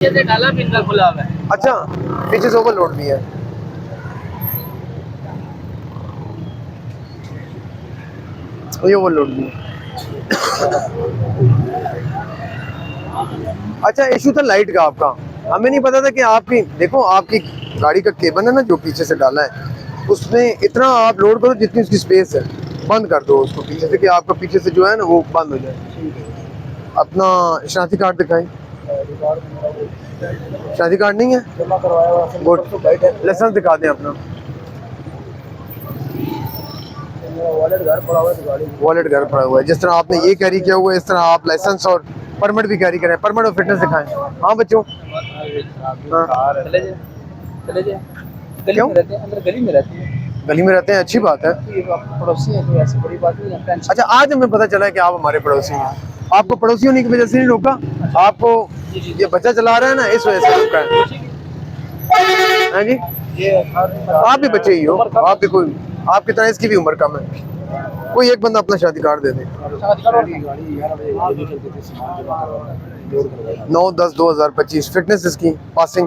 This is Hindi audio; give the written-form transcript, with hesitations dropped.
से डाला पिन का खुला हुआ है। अच्छा, पीछे से ओवरलोड भी है। ये ओवरलोड भी है। अच्छा, इशू था लाइट का आपका। हमें नहीं पता था कि आपकी, देखो आपकी गाड़ी का केबल है ना जो पीछे से डाला है, उसमें इतना आप लोड करो जितनी उसकी स्पेस है, बंद कर दो उसको पीछे से, कि आपका पीछे से जो है ना वो बंद हो जाए। अपना शनाख्ती कार्ड दिखाएं। शादी कार्ड नहीं है, जमा करवाया हुआ गुड। लाइसेंस दिखा दें अपना। वॉलेट घर पड़ा हुआ है, वॉलेट घर पड़ा हुआ है। जिस तरह आपने ये कैरी किया हुआ है, इस तरह आप लाइसेंस और परमिट भी कैरी करें। परमिट और फिटनेस दिखाएं। हाँ बच्चों, हाँ। चले जाए, चले जाए। गली में रहते हैं, अंदर गली में रहते हैं। गली में रहते हैं, अच्छी बात है। पड़ोसी है, कोई ऐसी बड़ी बात नहीं है। अच्छा, आज हमें पता चला है कि आप हमारे पड़ोसी हैं। आपको पड़ोसी होने की वजह से नहीं रोका, आपको ये बच्चा चला रहा है ना, इस वजह से रोका है जी। आप भी बच्चे ही हो, आप भी कोई, आपकी तरह इसकी भी उम्र कम है। कोई एक बंदा अपना शादी कार्ड दे दे। 9/10/2025 फिटनेस इसकी पासिंग